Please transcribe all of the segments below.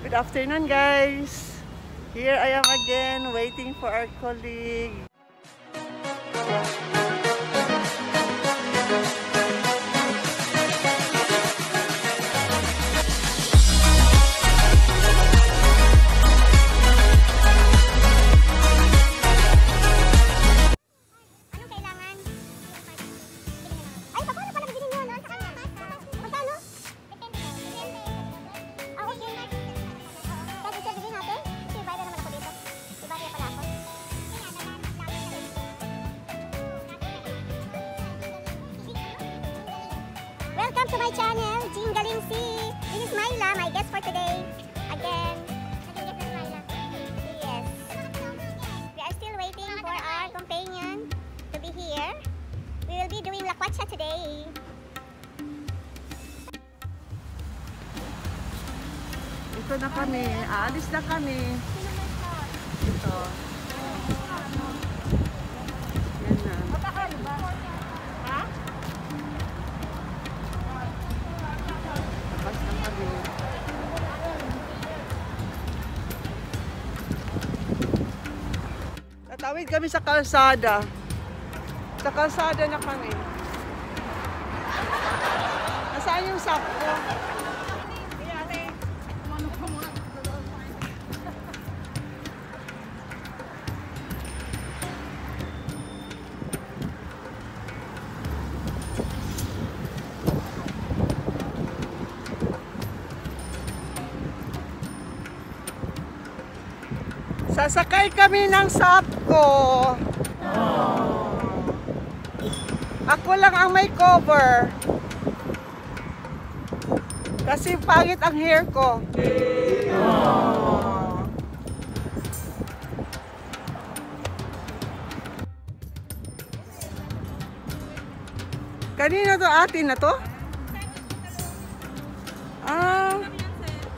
Good afternoon, guys. Here I am again, waiting for our colleague. Welcome to my channel, Jingaling C. This is Myla, my guest for today. Again, yes. We are still waiting for our companion to be here. We will be doing Lakwacha today. Ito na kami. Aalis na kami. Ito. Yan na. Labas na kami. Tatawid kami sa kalsada. Sa kalsada na kami. Nasaan yung sakto? Sasakay kami ng Sapco. Ako lang ang may cover. Kasi pangit ang hair ko. Kanina to, atin na to?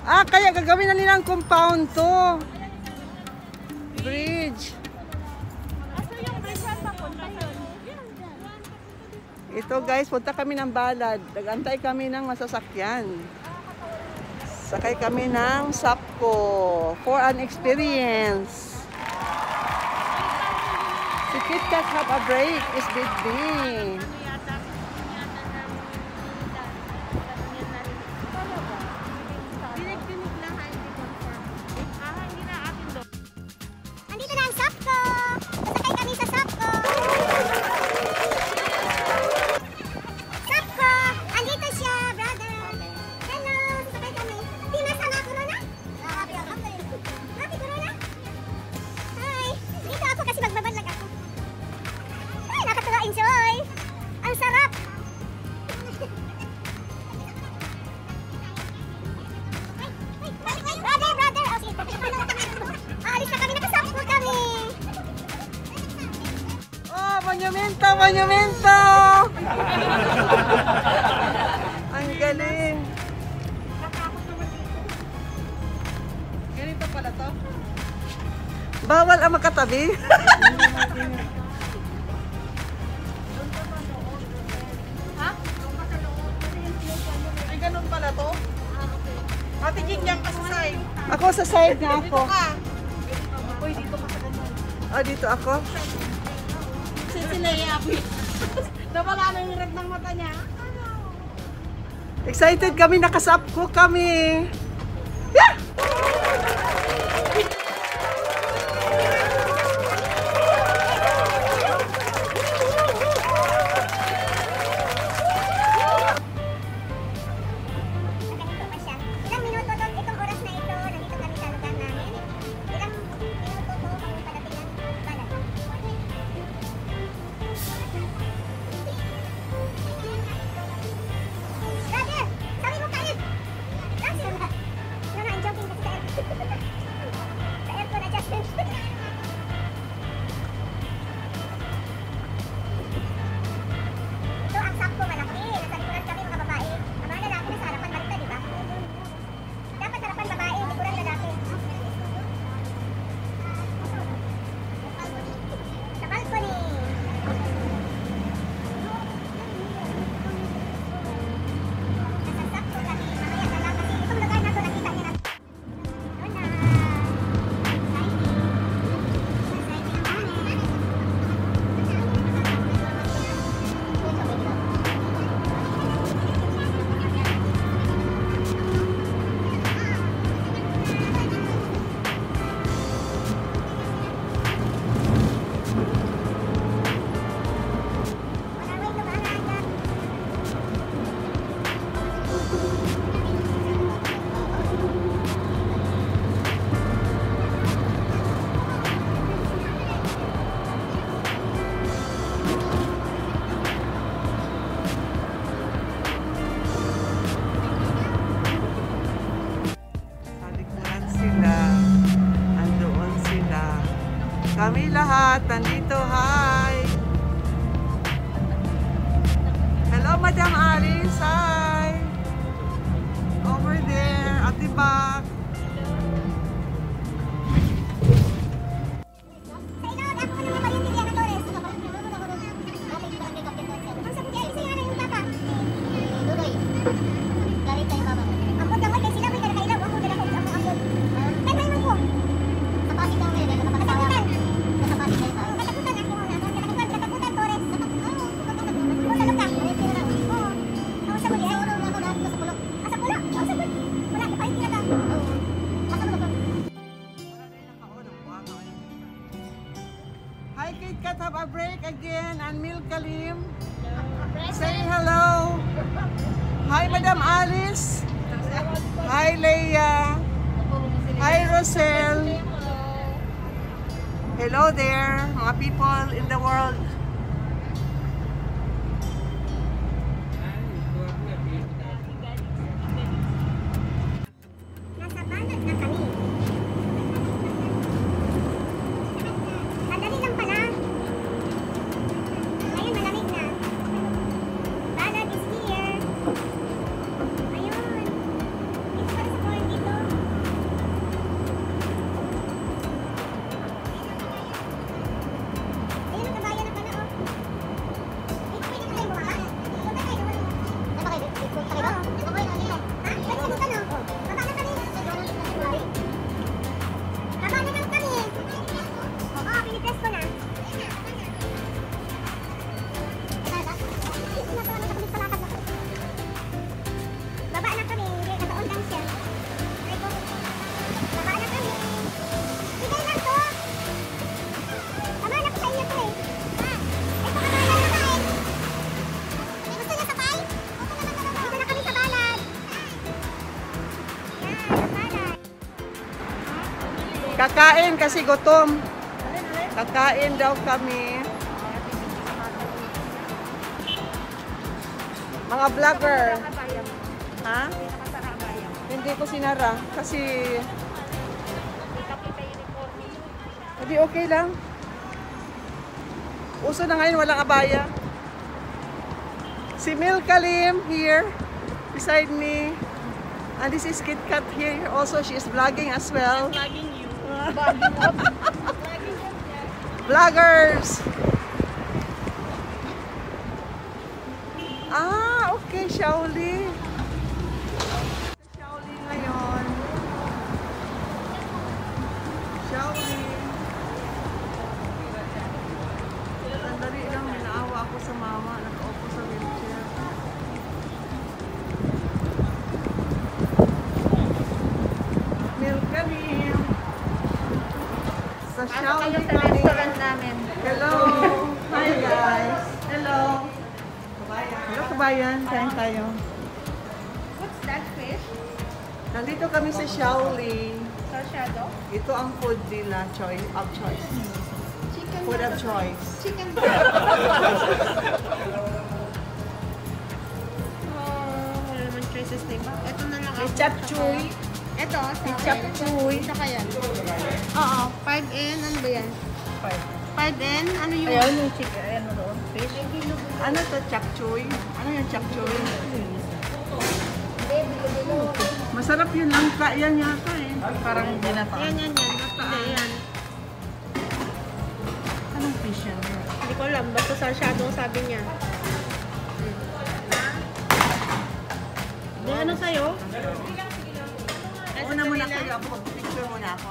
Kaya gagawin na nilang compound to. Bridge. Ito guys, punta kami ng Balad. Nag-antay kami ng masasakyan. Sakay kami ng Sapco for an experience. Si KitKat have a break is with me. Monumento! Monumento! Ang galing! Ganito pala to? Bawal ang magkatabi? Ha? Ay, ganun pala to? Ate Jingyang ka sa side. Ako sa side na ako. Dito ka. Uy, dito ka sa ganun. Dito ako? Nawala na yung red ng mata niya. Excited kami, nakasapko kami. Yeah! Ilang minuto doon, itong oras na ito, nandito kami sa lugar namin. Ilang minuto po kami padating ng Balad. Brother, sabi mo kain! Kami lahat nandito. Hi! Hello, Madam Alice. Hi! Over there, at the back. Sa ilog, ako naman yung Valentina Torres. Ang sabi niya, isa yung yung papa. Dudoy. Galit tayo papa. Ako daw, kaya sila may nakailaw. Ako dala ko, ako. Kaya naman po. Sa Pasig daw ngayon, katakutan. Sa Pasig kayo pa. Katakutan, ako muna. Katakutan, Torres. Kung sa lugar. Oo. Ako sa muli. Ako daw, ako daw, sa pulo. Sa pulo? Ako sa pulo. Wala, Valentina daw. Sa pulo. Hi, Kit Kat, have a break again. And Milk Kalim. Say hello. Hi, Madam Alice. Hi, Leia. Hi, Rosel. Hello there, mga people in the world. Nasa banat na kami. Sandali lang pala. Ngayon malamig na. Banat is here. Ayun. Dito pala sa corn dito. Ayun ang kabayan na pala oh. Dito pwede na kayo bumaba? Punta kayo. Punta kayo? Punta kayo? Dito kayo na dito. Ha? Pwede sa dito no? Baba na kami. Baba na lang kami. Oo, pinipress ko na. Baba na kami. Hindi, nakaon lang siya. Ay ko. Baba na kami. Bigay lang to. Baba na ko sa inyo to eh. Ito kabalan na kain. Gusto niya sabay? Dito na kami sa balad. Yan, sa balad. Kakain kasi gutom. Kakain daw kami. Mga vlogger. Ha? Hindi ko sinara kasi hindi okay lang. Uso na ngayon walang abaya. Si Milk Kalim here beside me. And this is Kit Kat here. Also, she is vlogging as well. Vlogging you. Vloggers! Ah, okay, Shaoli. Shaoli ngayon. Shaoli. Sandali lang, may naawa ako sa mama. Nakaupo sa wheelchair. Milk Kalim. Sa Shaoli Sa kami. restaurant namin. Hello! Hi guys! Hello! Hello kabayan, kain tayo. What's that fish? Nandito kami sa Shaoli. Sarsyado? Ito ang food nila, of choice. Chicken. Food of choice. Chicken. Wala naman choices na iba. Ito na lang May ako. chapchuy. Ito, sa May akin. chapchuy. Saka yan. Oo, 5N. Ano ba yan? 5N? Ano yung... yung chicken. Ayan mo doon. Fish. Ano to, chapchuy? Ano yung chapchuy? Masarap yung langka. Yan yata eh. Parang ginata. Yan. Basta yan. Anong fish yan? Hindi ko alam. Basta sarsyado sabi niya. Ano sa'yo? Una muna kayo ako. Picture muna ako.